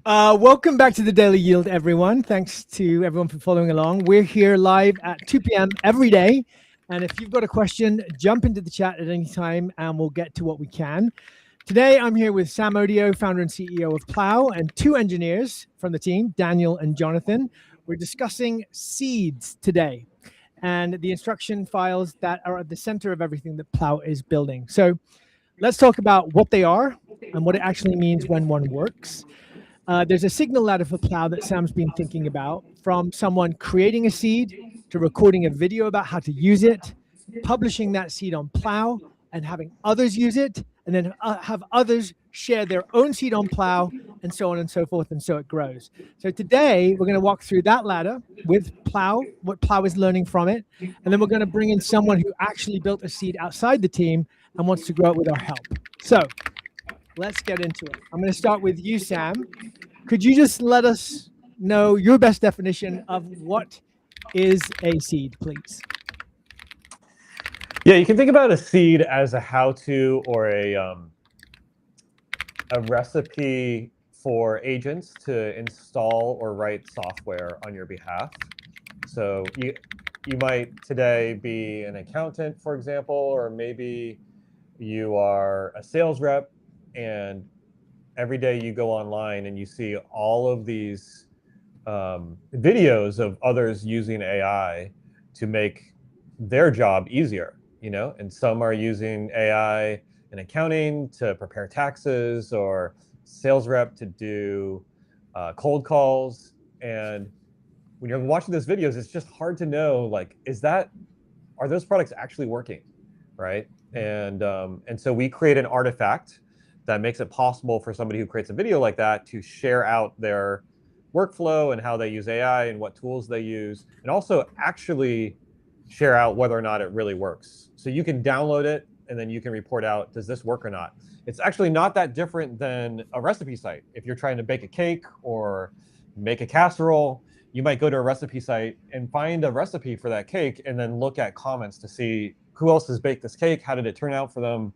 Welcome back to the Daily Yield, everyone. Thanks to everyone for following along. We're here live at 2 p.m. every day. And if you've got a question, jump into the chat at any time and we'll get to what we can. Today, I'm here with Sam Odio, founder and CEO of Plow, and two engineers from the team, Daniel and Jonathan. We're discussing seeds today and the instruction files that are at the center of everything that Plow is building. So let's talk about what they are and what it actually means when one works. There's a signal ladder for Plow that Sam's been thinking about, from someone creating a seed to recording a video about how to use it, publishing that seed on Plow and having others use it, and then have others share their own seed on Plow, and so on and so forth, and so it grows. So today we're going to walk through that ladder with Plow, what Plow is learning from it, and then we're going to bring in someone who actually built a seed outside the team and wants to grow it with our help. So let's get into it. I'm going to start with you, Sam. Could you just let us know your best definition of what is a seed, please? Yeah, you can think about a seed as a how-to or a recipe for agents to install or write software on your behalf. So you might today be an accountant, for example, or maybe you are a sales rep, and every day you go online and you see all of these videos of others using AI to make their job easier, and some are using AI in accounting to prepare taxes, or sales rep to do cold calls. And when you're watching those videos, it's just hard to know, like, are those products actually working, right? And so we create an artifact that makes it possible for somebody who creates a video like that to share out their workflow and how they use AI and what tools they use, and also actually share out whether or not it really works. So you can download it and then you can report out, does this work or not? It's actually not that different than a recipe site. If you're trying to bake a cake or make a casserole, you might go to a recipe site and find a recipe for that cake and then look at comments to see who else has baked this cake, how did it turn out for them?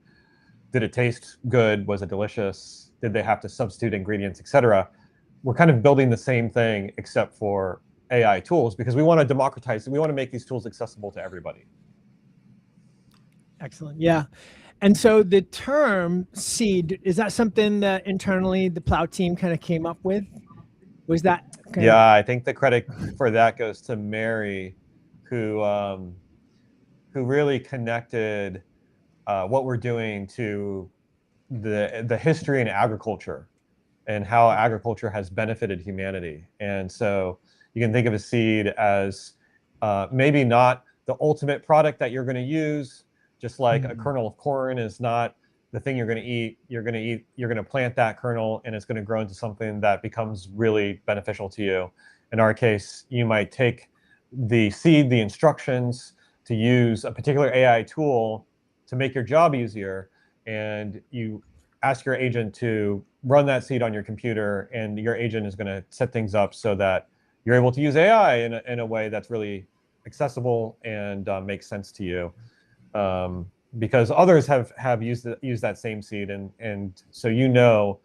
Did it taste good? Was it delicious? Did they have to substitute ingredients, etc.? We're kind of building the same thing except for AI tools, because we want to democratize and we want to make these tools accessible to everybody. Excellent. Yeah. And so the term seed, is that something that internally the Plow team kind of came up with? Was that I think the credit for that goes to Mary, who really connected what we're doing to the history in agriculture and how agriculture has benefited humanity. And so you can think of a seed as maybe not the ultimate product that you're going to use, just like a kernel of corn is not the thing you're going to eat. You're going to plant that kernel and it's going to grow into something that becomes really beneficial to you. In our case, you might take the seed, the instructions to use a particular AI tool to make your job easier, and you ask your agent to run that seed on your computer, and your agent is going to set things up so that you're able to use AI in a way that's really accessible and makes sense to you. Because others have used that same seed, and so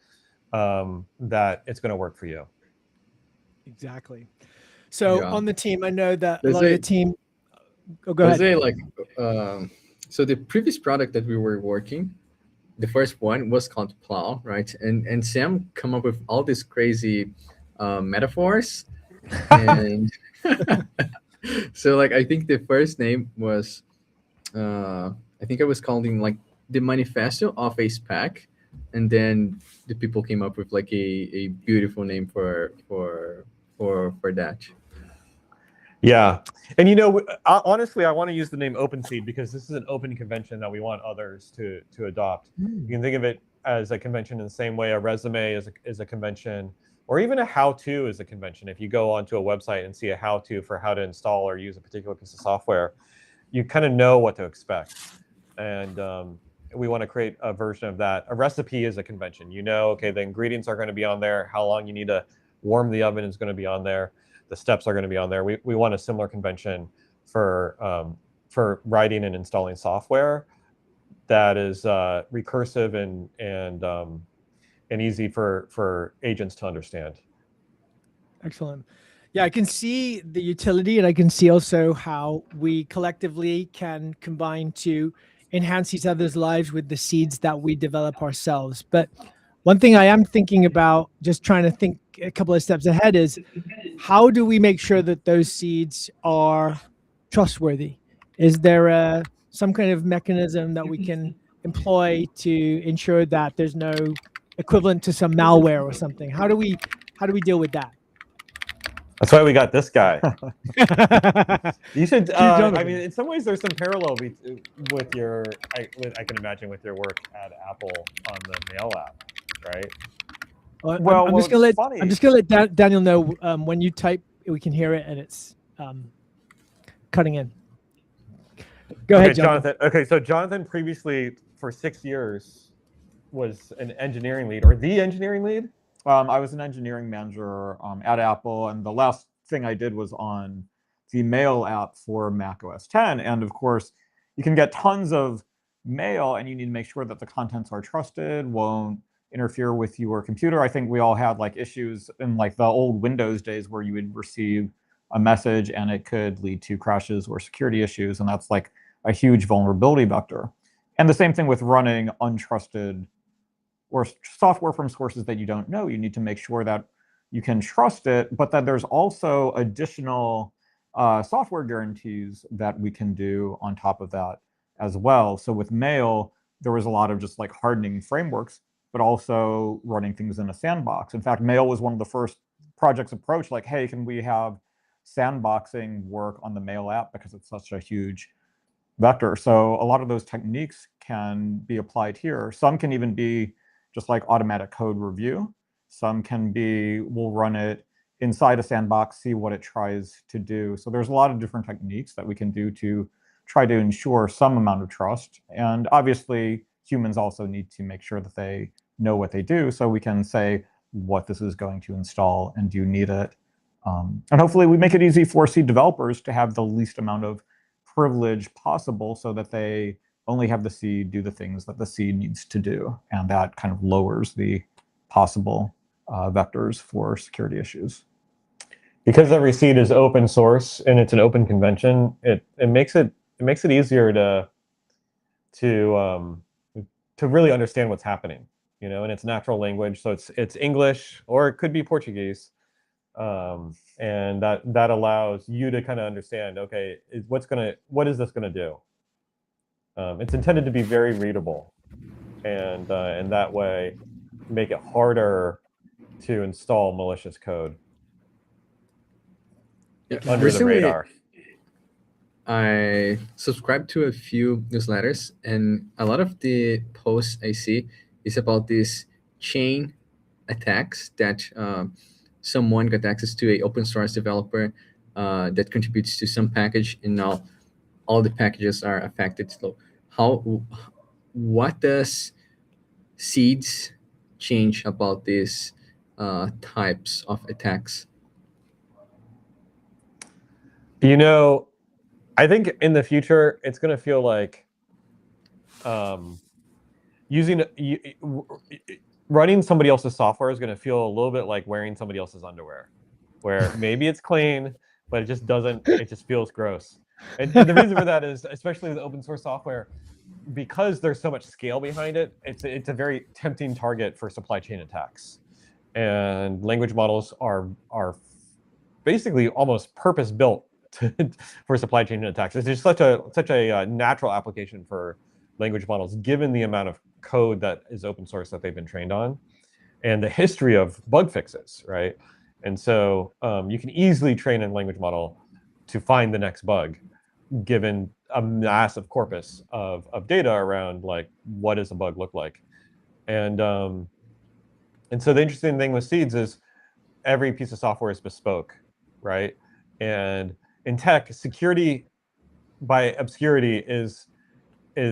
that it's going to work for you. Exactly. So on the team, I know that a lot of the team. Oh, go ahead. So the previous product that we were working, the first one was called Plow, right? And Sam come up with all these crazy metaphors, and so I think the first name was I think I was calling the manifesto of a spec, and then the people came up with a beautiful name for that. Yeah, and honestly, I want to use the name OpenSeed because this is an open convention that we want others to adopt. You can think of it as a convention in the same way a resume is a convention, or even a how-to is a convention. If you go onto a website and see a how-to for how to install or use a particular piece of software, you kind of know what to expect. And we want to create a version of that. A recipe is a convention. Okay, the ingredients are going to be on there. How long you need to warm the oven is going to be on there. The steps are going to be on there. We want a similar convention for writing and installing software that is recursive and and easy for agents to understand. Excellent. Yeah, I can see the utility, and I can see also how we collectively can combine to enhance each other's lives with the seeds that we develop ourselves. But one thing I am thinking about, just trying to think a couple of steps ahead, is how do we make sure that those seeds are trustworthy? Is there some kind of mechanism that we can employ to ensure that there's no equivalent to some malware or something? How do we deal with that? That's why we got this guy. You should. I Jonathan. mean, in some ways, there's some parallel with your. I can imagine with your work at Apple on the Mail app, right? Well, I'm just gonna let Daniel know when you type, we can hear it and it's cutting in. Go ahead, Jonathan. Okay, so Jonathan previously for 6 years was an engineering lead or the engineering lead. I was an engineering manager at Apple, and the last thing I did was on the Mail app for Mac OS X. And of course, you can get tons of mail, and you need to make sure that the contents are trusted, won't interfere with your computer. I think we all had like issues in like the old Windows days where you would receive a message and it could lead to crashes or security issues, and that's like a huge vulnerability vector. And the same thing with running untrusted or software from sources that you don't know. You need to make sure that you can trust it, but that there's also additional software guarantees that we can do on top of that as well. So with Mail, there was a lot of just like hardening frameworks, but also running things in a sandbox. In fact, Mail was one of the first projects approached like, hey, can we have sandboxing work on the Mail app because it's such a huge vector. So a lot of those techniques can be applied here. Some can even be just like automatic code review. Some can be, we'll run it inside a sandbox, see what it tries to do. So there's a lot of different techniques that we can do to try to ensure some amount of trust. And obviously, humans also need to make sure that they know what they do, so we can say what this is going to install and do you need it. And hopefully we make it easy for seed developers to have the least amount of privilege possible so that they only have the seed do the things that the seed needs to do. And that kind of lowers the possible vectors for security issues. Because every seed is open source and it's an open convention, it makes it easier to really understand what's happening, you know, in its natural language. So it's English or it could be Portuguese, and that allows you to kind of understand, okay, what is this gonna do? It's intended to be very readable, and that way make it harder to install malicious code under the radar. I subscribe to a few newsletters, and a lot of the posts I see is about these chain attacks that someone got access to a open source developer that contributes to some package, and now all the packages are affected. So what does Seeds change about these types of attacks? You know, I think in the future, it's going to feel like running somebody else's software is going to feel a little bit like wearing somebody else's underwear, where maybe it's clean, but it just doesn't, it just feels gross. And the reason for that is, especially with open source software, because there's so much scale behind it, it's a very tempting target for supply chain attacks. And language models are basically almost purpose-built for supply chain attacks. It's just such a natural application for language models, given the amount of code that is open source that they've been trained on, and the history of bug fixes, right? And so you can easily train a language model to find the next bug, given a massive corpus of data around like what does a bug look like, and so the interesting thing with Seeds is every piece of software is bespoke, right? And in tech, security by obscurity is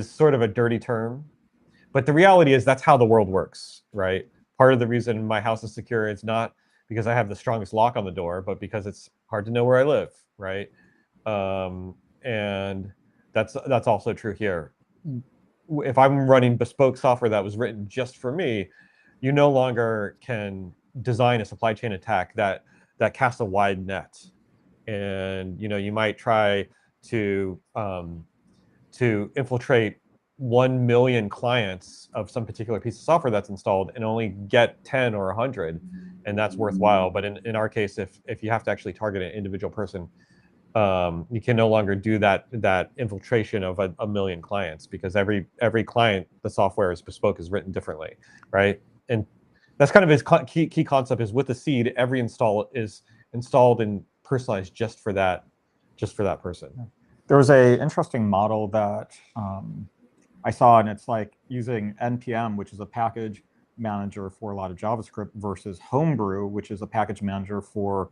sort of a dirty term, but the reality is that's how the world works, right? Part of the reason my house is secure is not because I have the strongest lock on the door, but because it's hard to know where I live, right? And that's also true here. If I'm running bespoke software that was written just for me, you no longer can design a supply chain attack that casts a wide net. And you might try to infiltrate 1 million clients of some particular piece of software that's installed and only get 10 or 100, and that's worthwhile. But in our case, if you have to actually target an individual person, you can no longer do that infiltration of a million clients, because every client, the software is bespoke, is written differently, right? And that's kind of his key concept, is with the seed, every install is installed and personalized just for that person. There was a interesting model that I saw, and it's like using NPM, which is a package manager for a lot of JavaScript, versus Homebrew, which is a package manager for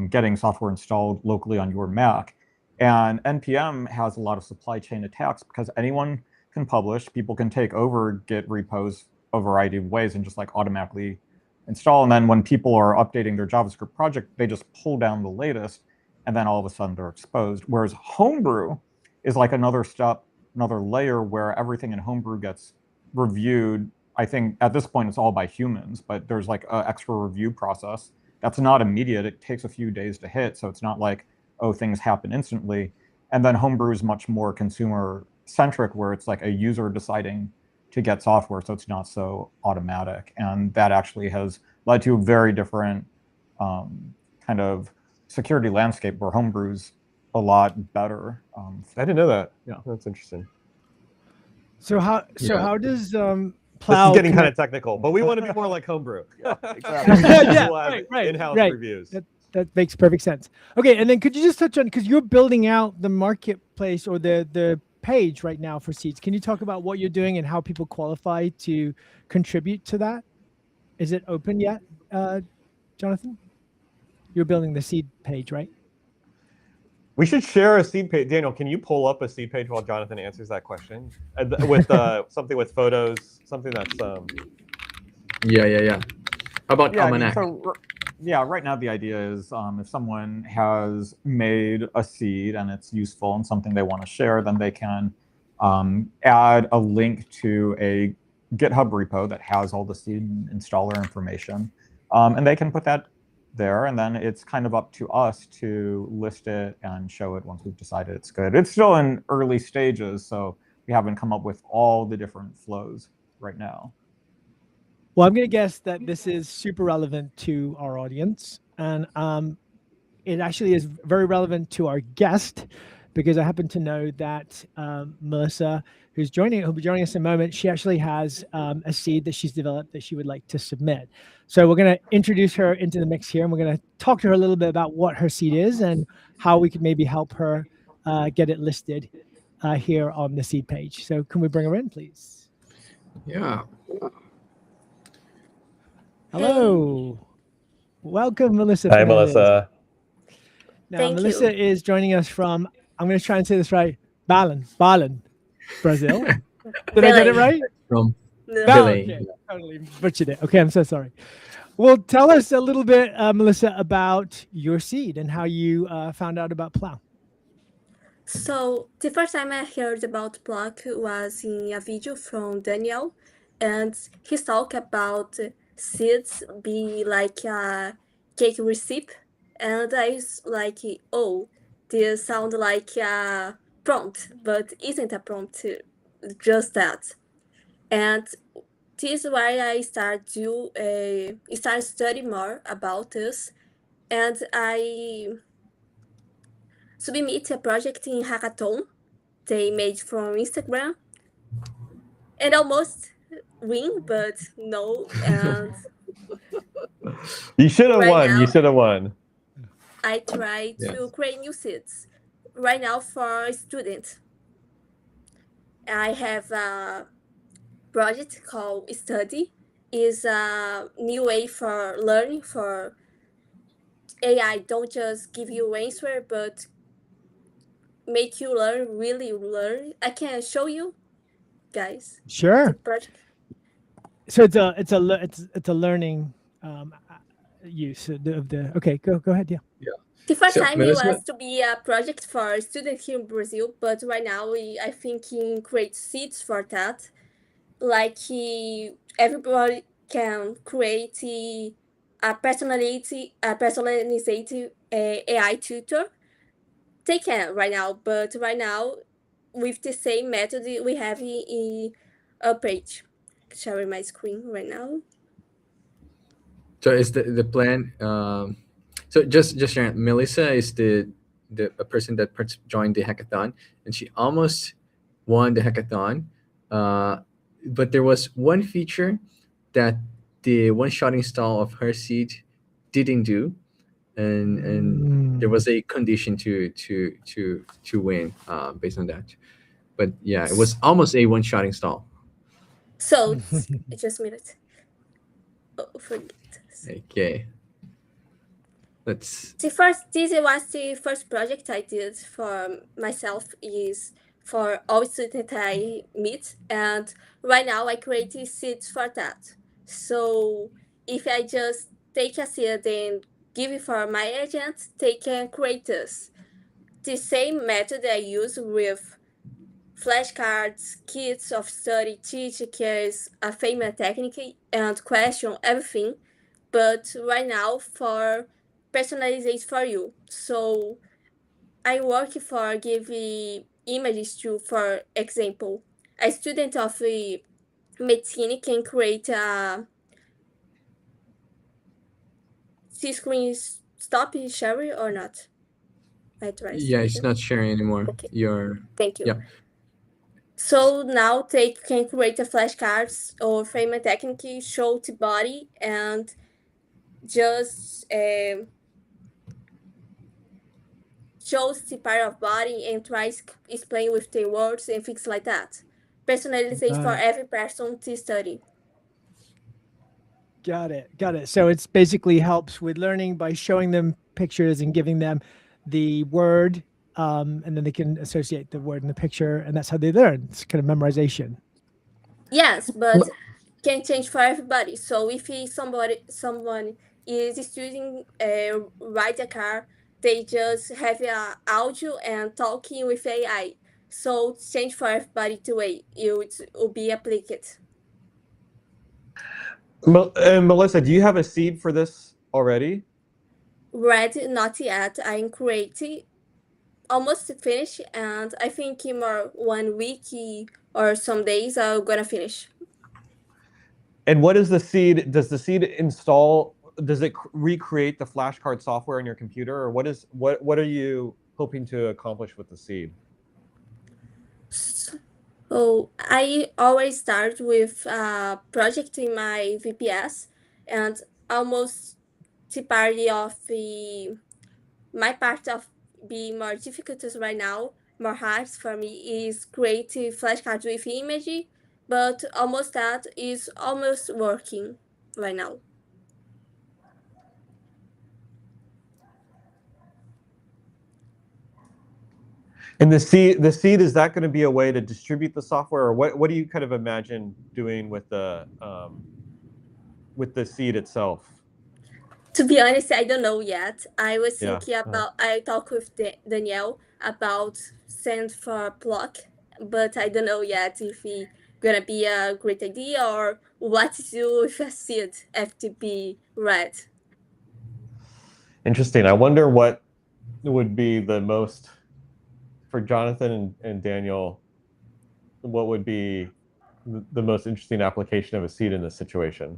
getting software installed locally on your Mac. And NPM has a lot of supply chain attacks because anyone can publish, people can take over Git repos a variety of ways and just like automatically install. And then when people are updating their JavaScript project, they just pull down the latest, and then all of a sudden they're exposed. Whereas Homebrew is like another step, another layer where everything in Homebrew gets reviewed. I think at this point it's all by humans, but there's like an extra review process that's not immediate. It takes a few days to hit, so it's not like, oh, things happen instantly. And then Homebrew is much more consumer centric, where it's like a user deciding to get software, so it's not so automatic. And that actually has led to a very different kind of security landscape, where Homebrew's a lot better. I didn't know that. Yeah. That's interesting. So how does This Plow is getting kind connect- of technical, but we want to be more like Homebrew. Exactly. Yeah, We'll have right, in-house right. reviews. That makes perfect sense. Okay, and then could you just touch on, because you're building out the marketplace or the page right now for seeds. Can you talk about what you're doing and how people qualify to contribute to that? Is it open yet, Jonathan? You're building the seed page, right? We should share a seed page. Daniel, can you pull up a seed page while Jonathan answers that question? With something with photos, something that's Yeah. How about Yeah, I mean, Almanac? right now the idea is if someone has made a seed and it's useful and something they want to share, then they can add a link to a GitHub repo that has all the seed installer information, and they can put that there, and then it's kind of up to us to list it and show it once we've decided it's good. It's still in early stages, so we haven't come up with all the different flows right now. Well, I'm going to guess that this is super relevant to our audience, and it actually is very relevant to our guest, because I happen to know that Melissa, who'll be joining us in a moment, she actually has a seed that she's developed that she would like to submit. So we're going to introduce her into the mix here, and we're going to talk to her a little bit about what her seed is and how we could maybe help her get it listed here on the seed page. So can we bring her in, please? Yeah. Hello. Welcome, Melissa. Hi, Fernandez. Melissa. Now, Thank Melissa you. is joining us from, I'm going to try and say this right, Balan, Brazil. Did I get it Belém. right? From No. Belém. Okay, totally butchered it. Okay, I'm so sorry. Well, tell us a little bit, Melissa, about your seed and how you found out about Plow. So the first time I heard about Pluck was in a video from Daniel, and he talked about seeds be like a cake recipe, and I was like, oh, this sound like a prompt, but isn't a prompt, just that. And this is why I start study more about this, and I submit a project in hackathon they made from Instagram, and almost win, but no. And You should have Right won. now- You should have won. I try to Yes. create new seeds right now for students. I have a project called Study. Is a new way for learning for AI. Don't just give you answer, but make you really learn. I can show you guys the Sure. project. So it's a learning use of the. Okay, go ahead. Yeah. The first So, time Melissa- it was to be a project for students here in Brazil, but right now I think in create seeds for that. Like everybody can create a personalized AI tutor. They can right now, but right now, with the same method we have in a page. Sharing my screen right now. So is the plan? So just sharing, Melissa is the a person that joined the hackathon, and she almost won the hackathon. But there was one feature that the one-shot install of her seed didn't do, and there was a condition to win based on that. But yeah, it was almost a one-shot install. So just a minute. Oh, forget. Okay. Let's. This was the first project I did for myself is for all students I meet, and right now I create seeds for that. So if I just take a seed and give it for my agent, they can create this. The same method I use with flashcards, kits of study, teacher cares, a famous technique and question everything, but right now for personalization for you. So I work for give images to, for example, a student of medicine can create a screen stop sharing or not. Yeah, it's not sharing anymore. Okay. Your Thank you. Yeah. So now they can create a flashcards or frame a technique, show the body, and just shows the part of body and tries explain with the words and things like that. Personalization for Right. every person to study. Got it. So it's basically helps with learning by showing them pictures and giving them the word, and then they can associate the word in the picture, and that's how they learn. It's kind of memorization. Yes, but can change for everybody. So if someone is studying ride a car, they just have a audio and talking with AI. So change for everybody the way it will be applied. Melissa, do you have a seed for this already? Red, not yet. I'm creating, almost finished, and I think in more 1 week or some days I'm gonna finish. And what is the seed? Does the seed install? Does it recreate the flashcard software on your computer, or what are you hoping to accomplish with the seed? So I always start with a project in my VPS, and almost the part of my part of being more difficult right now, more hard for me is create flashcards with image, but almost that is almost working right now. And the seed is that going to be a way to distribute the software, or what do you kind of imagine doing with the seed itself? To be honest, I don't know yet. I was Yeah. thinking about, I talked with Danielle about send for block, but I don't know yet if it's gonna be a great idea or what to do with a seed FTP read. Interesting. I wonder what would be the most, for Jonathan and Daniel, what would be the most interesting application of a seed in this situation?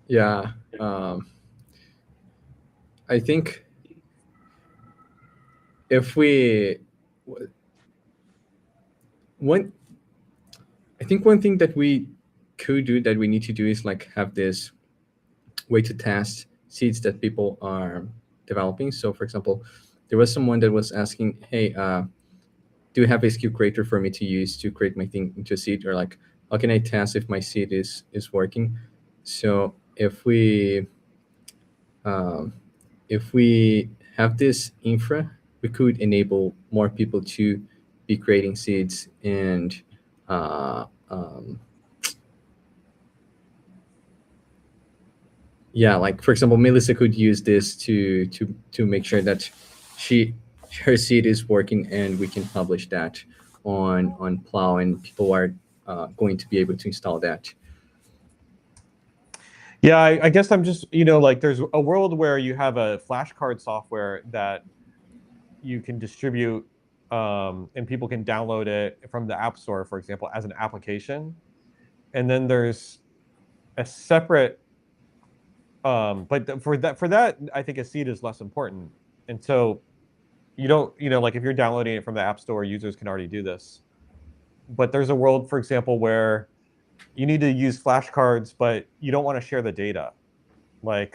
Yeah. I think if we one thing that we could do, that we need to do, is like have this way to test seeds that people are developing. So for example, there was someone that was asking, hey, do you have a SKU creator for me to use to create my thing into a seed, or like how can I test if my seed is working? So if we have this infra, we could enable more people to be creating seeds, and yeah, like for example, Melissa could use this to make sure that her seed is working, and we can publish that. on Plow, and people are going to be able to install that. Yeah, I guess I'm just, like there's a world where you have a flashcard software that you can distribute and people can download it from the App Store, for example, as an application. And then there's a separate, but for that, I think a seed is less important. And so you don't, like if you're downloading it from the App Store, users can already do this. But there's a world, for example, where you need to use flashcards, but you don't want to share the data. Like,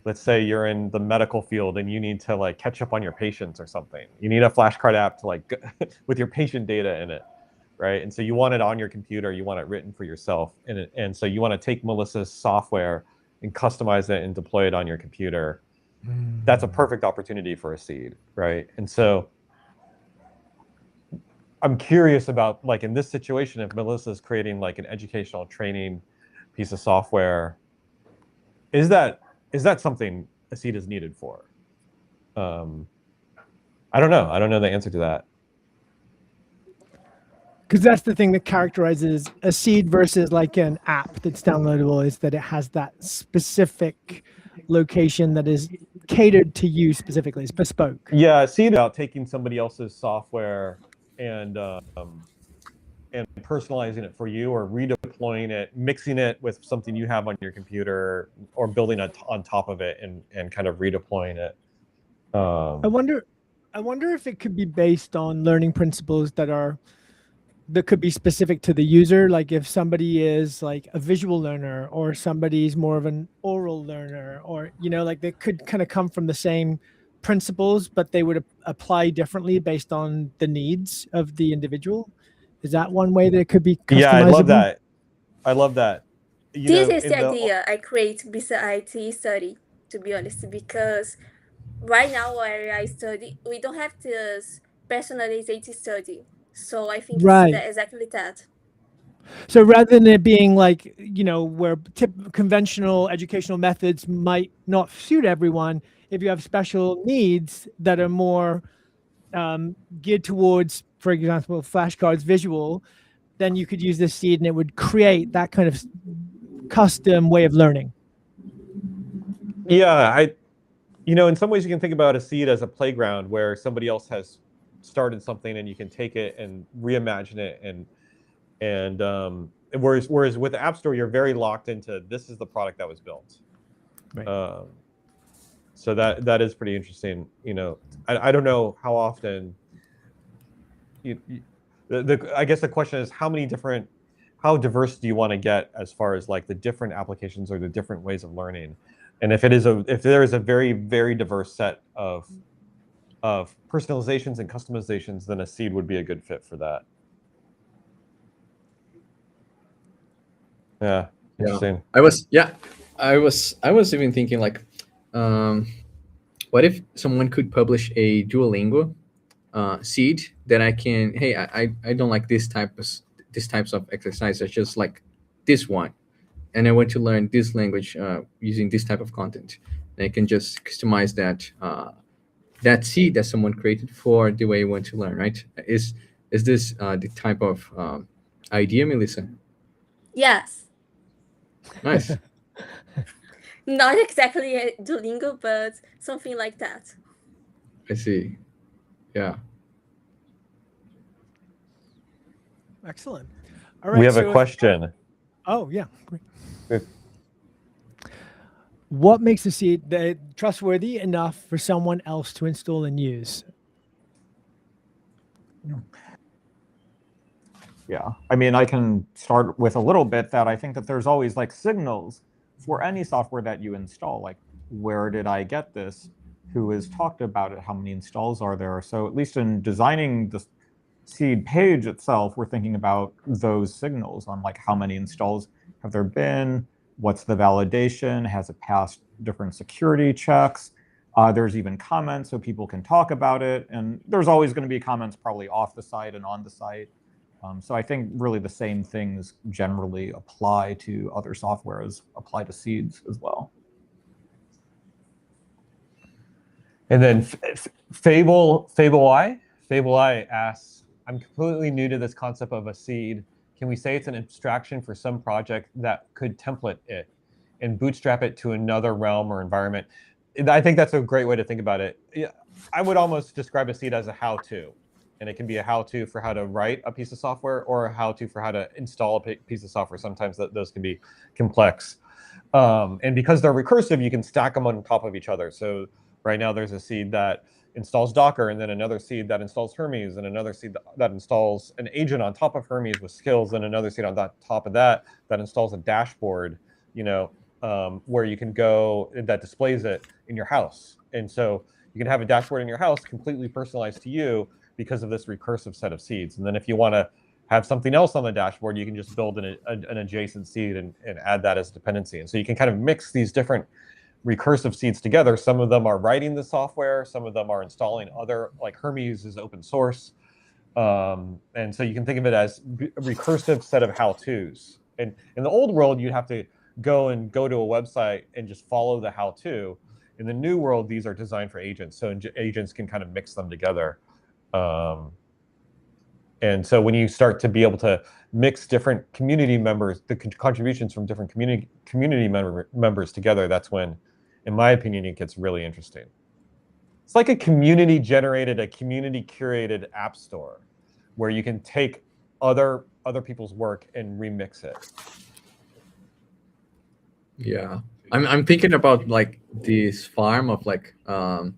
let's say you're in the medical field and you need to like catch up on your patients or something. You need a flashcard app to like with your patient data in it, right? And so you want it on your computer, you want it written for yourself, and so you want to take Melissa's software and customize it and deploy it on your computer. That's a perfect opportunity for a seed, right? And so I'm curious about, like, in this situation, if Melissa's creating like an educational training piece of software, is that something a seed is needed for? I don't know. I don't know the answer to that. Because that's the thing that characterizes a seed versus like an app that's downloadable, is that it has that specific location that is catered to you specifically. It's bespoke. Yeah, seed about taking somebody else's software and personalizing it for you, or redeploying it, mixing it with something you have on your computer, or building it on top of it and kind of redeploying it. I wonder if it could be based on learning principles that could be specific to the user. Like if somebody is like a visual learner, or somebody's more of an oral learner, or, like they could kind of come from the same principles, but they would apply differently based on the needs of the individual. Is that one way that it could be customizable? Yeah, I love that. I love that. This is the idea I create BCIT study, to be honest, because right now where I study, we don't have this personalized study. So I think Right. it's exactly that. So rather than it being like, where conventional educational methods might not suit everyone, if you have special needs that are more geared towards, for example, flashcards visual, then you could use this seed and it would create that kind of custom way of learning. Yeah, in some ways you can think about a seed as a playground where somebody else has started something and you can take it and reimagine it, and whereas with the App Store you're very locked into, this is the product that was built. Right. So that is pretty interesting. I don't know how often I guess the question is how diverse do you want to get as far as like the different applications or the different ways of learning? And if there is a very, very diverse set of personalizations and customizations, then a seed would be a good fit for that. Yeah, interesting. I was even thinking like, what if someone could publish a Duolingo seed that I can, hey, I don't like these types of exercises, I just like this one, and I want to learn this language using this type of content. And I can just customize that seed that someone created for the way you want to learn, right? Is this the type of idea, Melissa? Yes. Nice. Not exactly a Duolingo, but something like that. I see. Yeah. Excellent. All right. We have a question. Oh, yeah. Great. Good. What makes a seed trustworthy enough for someone else to install and use? Yeah, I mean, I can start with a little bit that I think that there's always like signals for any software that you install, like where did I get this? Who has talked about it? How many installs are there? So at least in designing the seed page itself, we're thinking about those signals on like how many installs have there been? What's the validation? Has it passed different security checks? There's even comments so people can talk about it. And there's always going to be comments probably off the site and on the site. So I think really the same things generally apply to other softwares, apply to seeds as well. And then Fable I asks, I'm completely new to this concept of a seed. Can we say it's an abstraction for some project that could template it and bootstrap it to another realm or environment? I think that's a great way to think about it. Yeah, I would almost describe a seed as a how-to, and it can be a how-to for how to write a piece of software or a how-to for how to install a piece of software. Sometimes those can be complex. And because they're recursive, you can stack them on top of each other. So right now there's a seed that installs Docker, and then another seed that installs Hermes, and another seed that installs an agent on top of Hermes with skills, and another seed on top of that installs a dashboard, where you can go that displays it in your house. And so you can have a dashboard in your house completely personalized to you because of this recursive set of seeds. And then if you want to have something else on the dashboard, you can just build an adjacent seed and add that as a dependency. And so you can kind of mix these different recursive seeds together. Some of them are writing the software, some of them are installing other, like Hermes is open source. And so you can think of it as a recursive set of how-tos. And in the old world, you'd have to go to a website and just follow the how-to. In the new world, these are designed for agents, so agents can kind of mix them together. And so when you start to be able to mix different community members, the contributions from different community members together, that's when, in my opinion, it gets really interesting. It's like a community-generated, a community-curated app store where you can take other people's work and remix it. Yeah, I'm thinking about like this farm of like crop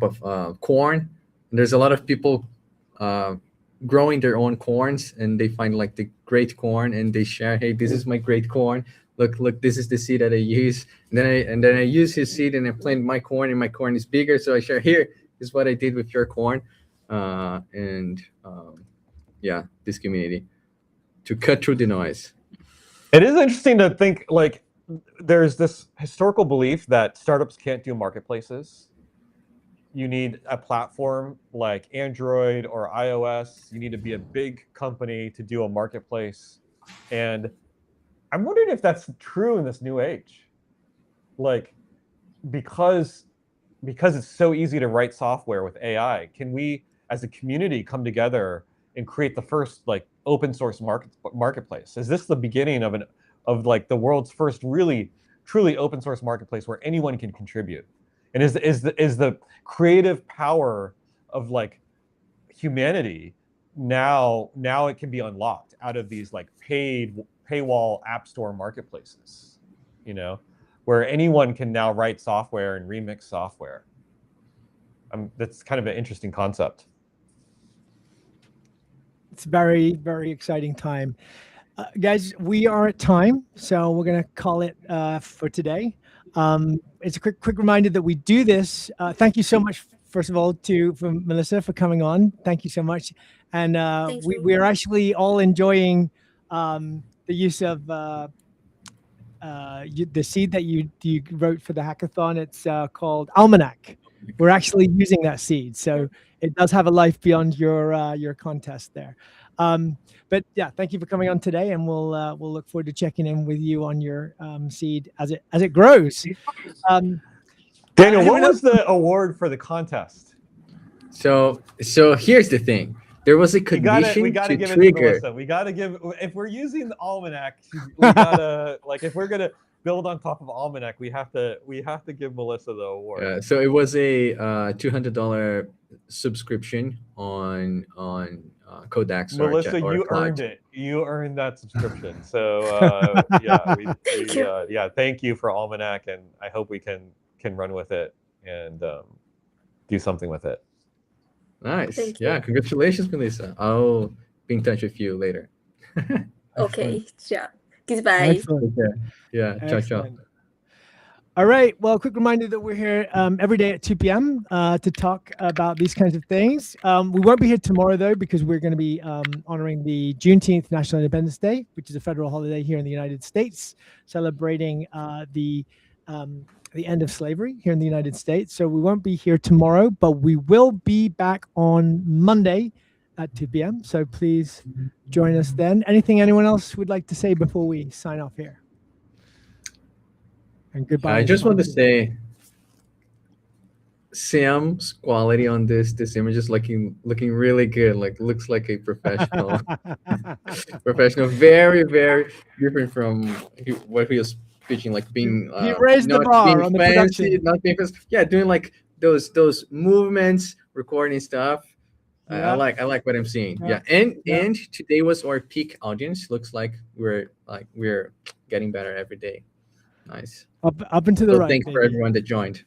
of corn. And there's a lot of people growing their own corns, and they find like the great corn, and they share, hey, this is my great corn. Look, this is the seed that I use. And then I use his seed and I plant my corn, and my corn is bigger. So I share, here is what I did with your corn. Yeah, this community to cut through the noise. It is interesting to think, like, there's this historical belief that startups can't do marketplaces. You need a platform like Android or iOS. You need to be a big company to do a marketplace. And I'm wondering if that's true in this new age. Like, because it's so easy to write software with AI, can we as a community come together and create the first like open source marketplace? Is this the beginning of like the world's first really truly open source marketplace where anyone can contribute? And is the creative power of like humanity now it can be unlocked out of these like paywall app store marketplaces, where anyone can now write software and remix software. That's kind of an interesting concept. It's a very, very exciting time. Guys, we are at time, so we're going to call it for today. It's a quick reminder that we do this. Thank you so much, first of all, for Melissa for coming on. Thank you so much. And we're actually all enjoying the use of the seed that you wrote for the hackathon. It's called Almanac. We're actually using that seed, so it does have a life beyond your contest there. But yeah, thank you for coming on today, and we'll look forward to checking in with you on your seed as it grows. Daniel, what was the award for the contest? So here's the thing. There was a condition we gotta to give trigger. it to Melissa. We gotta give, if we're using the Almanac, we gotta like if we're gonna build on top of Almanac, we have to give Melissa the award. So it was a $200 subscription on Codex. Melissa, you earned it. You earned that subscription. So yeah, thank you for Almanac, and I hope we can run with it and do something with it. Nice. Thank Yeah, you. congratulations, Melissa. I'll be in touch with you later. Okay, yeah. Goodbye. Excellent. Yeah, ciao, ciao. Excellent. All right. Well, quick reminder that we're here every day at 2 p.m. To talk about these kinds of things. We won't be here tomorrow, though, because we're going to be honoring the Juneteenth National Independence Day, which is a federal holiday here in the United States, celebrating the end of slavery here in the United States. So we won't be here tomorrow, but we will be back on Monday at 2 p.m. So please join us then. Anything anyone else would like to say before we sign off here? And goodbye. I just want to say Sam's quality on this image is looking really good. Like looks like a professional. Professional, very different from what he was pitching, like being He raised the not bar being on the fancy, production. not being fancy. Yeah, doing like those movements, recording stuff. I Yeah. like what I'm seeing. Yeah. Yeah, and Yeah. and today was our peak audience. Looks like we're getting better every day. Nice. Up and to the So right. thanks for baby. everyone that joined.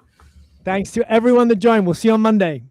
Thanks to everyone that joined. We'll see you on Monday.